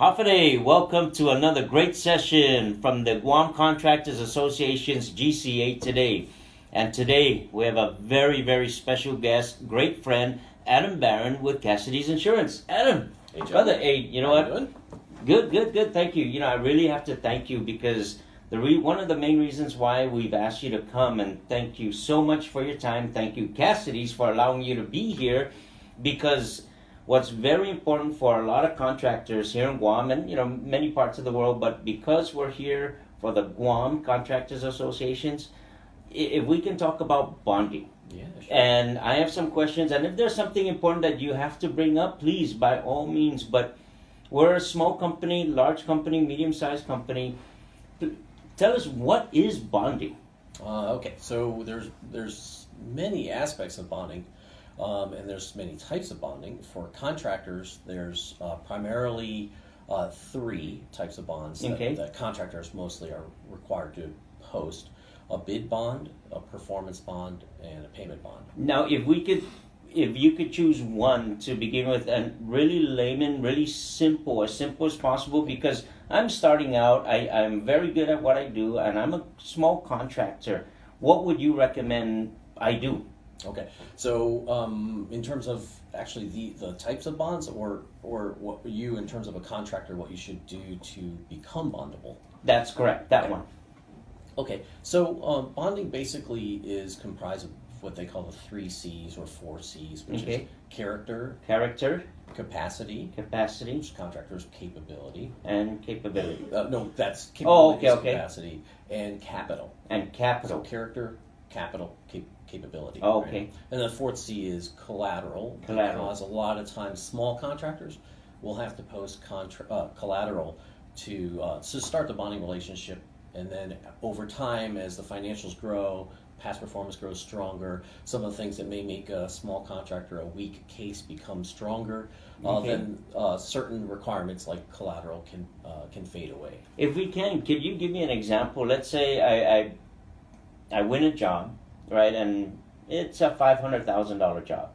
Hafide, welcome to another great session from the Guam Contractors Association's GCA Today. And today we have a very, very special guest, great friend, Adam Barron with Cassidy's Insurance. Adam, Hey, Joe. brother, hey, you know How what? you doing? Good, thank you. You know, I really have to thank you because one of the main reasons why we've asked you to come, and thank you so much for your time. Thank you, Cassidy's, for allowing you to be here, because what's very important for a lot of contractors here in Guam and many parts of the world, but because we're here for the Guam Contractors Associations, if we can talk about bonding. Yeah, sure. And I have some questions, and if there's something important that you have to bring up, please, by all means. But we're a small company, large company, medium-sized company. Tell us, what is bonding? Okay, so there's many aspects of bonding, and there's many types of bonding. For contractors, there's primarily three types of bonds that contractors mostly are required to post: a bid bond, a performance bond, and a payment bond. Now, if you could choose one to begin with, and really layman, really simple, as simple as possible, because I'm starting out, I'm very good at what I do, and I'm a small contractor. What would you recommend I do? Okay, so in terms of actually the types of bonds, or what you, in terms of a contractor, what you should do to become bondable? That's correct, that one. Okay, so bonding basically is comprised of what they call the 3 C's or 4 C's, which is character, capacity, which contractor's capability, and capability. No, that's capability, capacity, and capital. So character, capital, capability. Okay. Right? And the 4th C is collateral. Because a lot of times small contractors will have to post collateral to start the bonding relationship. And then over time, as the financials grow, past performance grows stronger, some of the things that may make a small contractor a weak case become stronger. Then certain requirements like collateral can fade away. If we can, could you give me an example? Let's say I win a job, right, and it's a $500,000 job.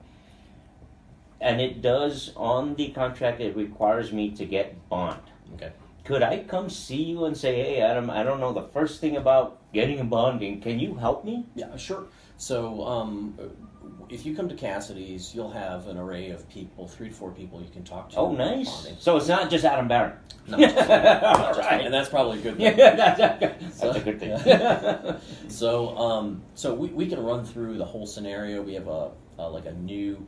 And it does, on the contract, it requires me to get bond. Okay. Could I come see you and say, hey, Adam, I don't know the first thing about getting a bonding. Can you help me? Yeah, sure. So if you come to Cassidy's, you'll have an array of people, 3 to 4 people you can talk to. Oh, nice. So it's not just Adam Barron. No, all right. And that's probably a good thing. Yeah, that's a good thing. So we can run through the whole scenario. We have a new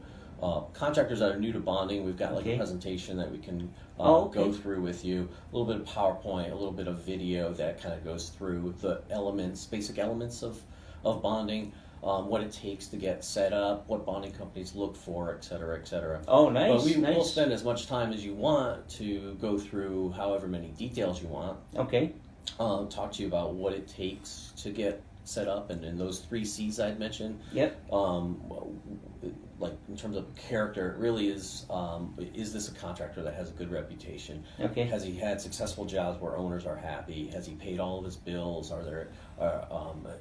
contractors that are new to bonding. We've got a presentation that we can go through with you. A little bit of PowerPoint, a little bit of video that kind of goes through the basic elements of bonding, what it takes to get set up, what bonding companies look for, et cetera, et cetera. Oh, nice. But we'll spend as much time as you want to go through however many details you want. Okay. Talk to you about what it takes to get set up, and in those 3 C's I'd mentioned. Yep. Like in terms of character, it really is this a contractor that has a good reputation? Okay. Has he had successful jobs where owners are happy? Has he paid all of his bills?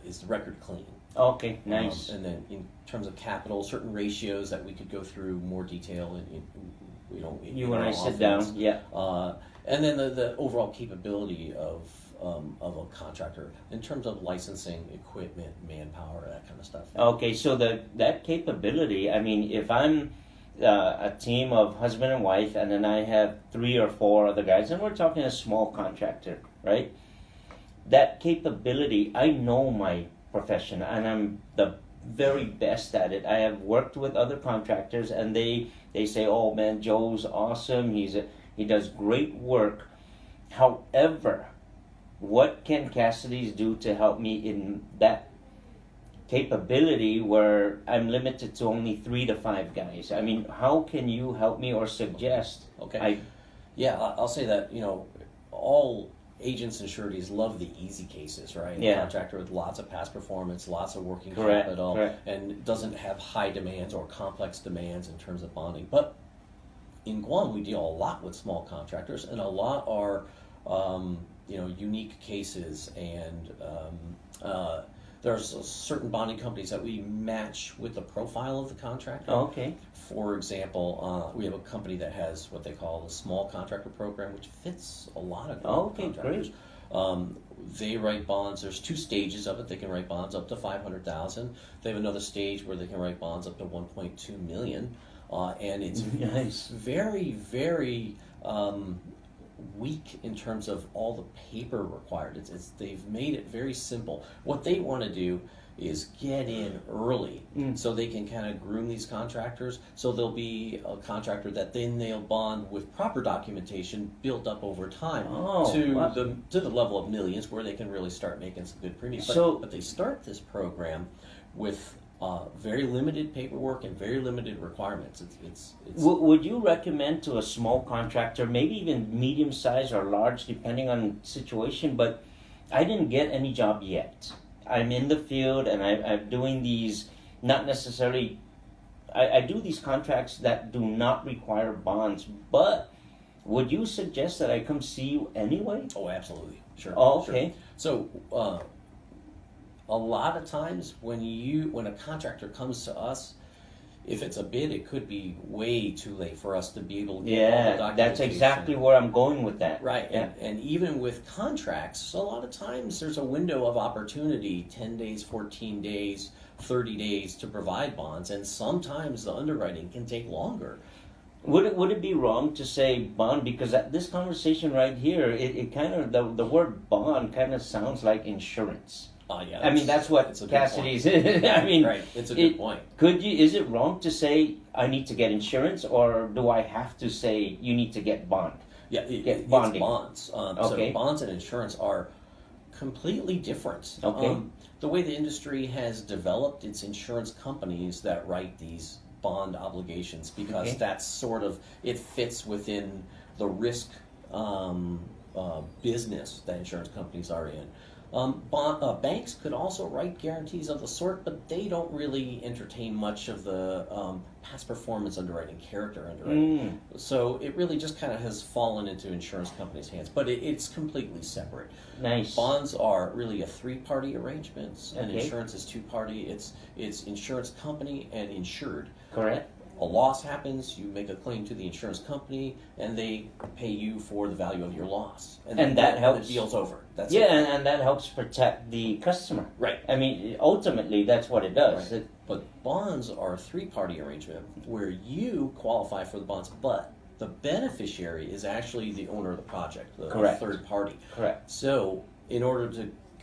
Is the record clean? Okay, nice. And then in terms of capital, certain ratios that we could go through more detail You and I sit down, yeah. And then the overall capability of a contractor in terms of licensing, equipment, manpower, that kind of stuff. Okay, so that capability, I mean, if I'm a team of husband and wife, and then I have 3 or 4 other guys, and we're talking a small contractor, right? That capability, I know my profession, and I'm the very best at it. I have worked with other contractors, and they say, oh man, Joe's awesome, he does great work. However, what can Cassidy's do to help me in that capability where I'm limited to only 3 to 5 guys? I mean, how can you help me or suggest? Okay. I'll say that, all agents and sureties love the easy cases, right? Yeah. A contractor with lots of past performance, lots of working Correct. capital, and doesn't have high demands or complex demands in terms of bonding. But in Guam, we deal a lot with small contractors, and a lot are unique cases, and There's certain bonding companies that we match with the profile of the contractor. Oh, okay. For example, we have a company that has what they call the small contractor program, which fits a lot of contractors. Great. They write bonds. There's two stages of it. They can write bonds up to $500,000. They have another stage where they can write bonds up to $1.2 million, and it's Nice. very, very weak in terms of all the paper required. They've made it very simple. What they want to do is get in early so they can kind of groom these contractors. So there'll be a contractor that then they'll bond with proper documentation built up over time to the level of millions where they can really start making some good premiums. But they start this program with very limited paperwork and very limited requirements. Would you recommend to a small contractor, maybe even medium size or large, depending on situation, but I didn't get any job yet. I'm in the field and I'm doing these, not necessarily, I do these contracts that do not require bonds, but would you suggest that I come see you anyway? Oh, absolutely. Sure. Oh, okay. Sure. So, a lot of times when a contractor comes to us, if it's a bid, it could be way too late for us to be able to get all the documentation. That's exactly where I'm going with that. Right, yeah. and even with contracts, a lot of times there's a window of opportunity, 10 days, 14 days, 30 days to provide bonds, and sometimes the underwriting can take longer. Would it be wrong to say bond? Because this conversation right here, it kind of, the word bond kind of sounds like insurance. Yeah, I mean, that's what Cassidy's is. I mean, right. It's a good point. Is it wrong to say I need to get insurance, or do I have to say you need to get bond? Yeah, get bonding. It's bonds. Okay. So bonds and insurance are completely different. Okay. The way the industry has developed, it's insurance companies that write these bond obligations because that's sort of, it fits within the risk business that insurance companies are in. Banks could also write guarantees of the sort, but they don't really entertain much of the past performance underwriting, character underwriting. So it really just kind of has fallen into insurance companies' hands, but it's completely separate. Nice. Bonds are really a three-party arrangement, and insurance is two-party. It's insurance company and insured. Correct. A loss happens, you make a claim to the insurance company, and they pay you for the value of your loss. And that helps. The deal's over. That's it. And that helps protect the customer. Right. I mean, ultimately, that's what it does. Right. But bonds are a three-party arrangement where you qualify for the bonds, but the beneficiary is actually the owner of the project, the third party. Correct. So, in order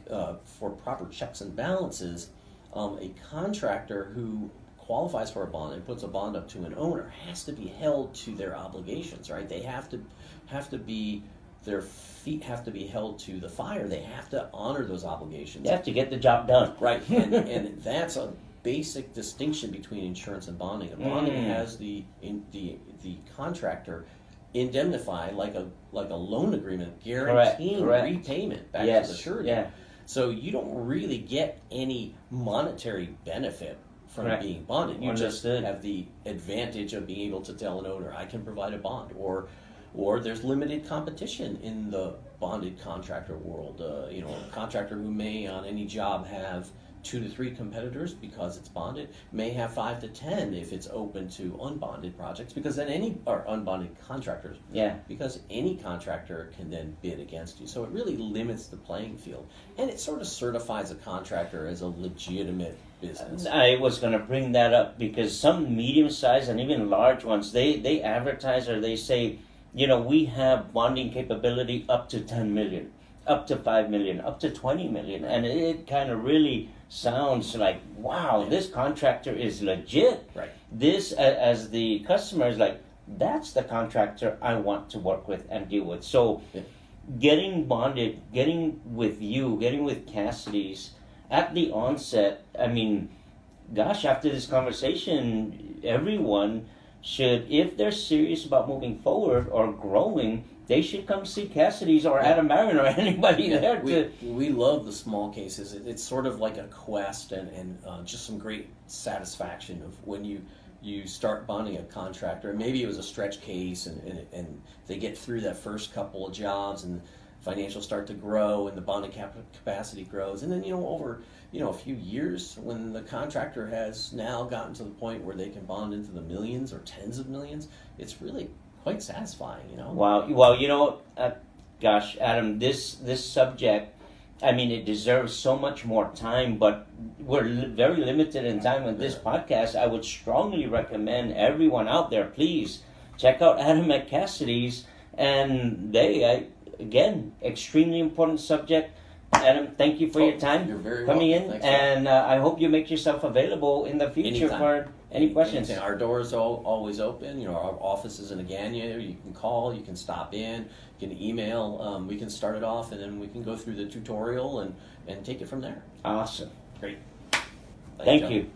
to for proper checks and balances, a contractor who qualifies for a bond and puts a bond up to an owner has to be held to their obligations, right? They have to be, their feet have to be held to the fire. They have to honor those obligations. You have to get the job done. Right, and that's a basic distinction between insurance and bonding. And bonding has the contractor indemnify like a loan agreement guaranteeing repayment back to the surety. Yeah. So you don't really get any monetary benefit from being bonded. You just have the advantage of being able to tell an owner, I can provide a bond, or there's limited competition in the bonded contractor world. A contractor who may on any job have 2 to 3 competitors because it's bonded may have 5 to 10 if it's open to unbonded projects, because then unbonded contractors. Yeah. Because any contractor can then bid against you. So it really limits the playing field, and it sort of certifies a contractor as a legitimate business. I was going to bring that up because some medium-sized and even large ones, they advertise or they say, we have bonding capability up to 10 million, up to 5 million, up to 20 million. And it kind of really sounds like, wow, this contractor is legit. Right. This, as the customer, is like, that's the contractor I want to work with and deal with. So getting bonded, getting with Cassidy's, at the onset, I mean, gosh, after this conversation, everyone should, if they're serious about moving forward or growing, they should come see Cassidy's or Adam Marin or anybody there. We love the small cases. It's sort of like a quest and just some great satisfaction of when you start bonding a contractor. And maybe it was a stretch case and they get through that first couple of jobs and financials start to grow and the bonding capacity grows, and then over a few years, when the contractor has now gotten to the point where they can bond into the millions or tens of millions, it's really quite satisfying. Wow. Well, gosh, Adam, this subject, I mean, it deserves so much more time, but we're very limited in time with this podcast. I would strongly recommend everyone out there, please check out Adam at Cassidy's. And again, extremely important subject. Adam, thank you for your time. You're very coming welcome. in. Thanks, and I hope you make yourself available in the future Anytime. for any questions. Anything. Our doors are always open. Our office is in Agania. You can call, you can stop in, you can email. We can start it off, and then we can go through the tutorial and take it from there. Awesome. Great. Thank you.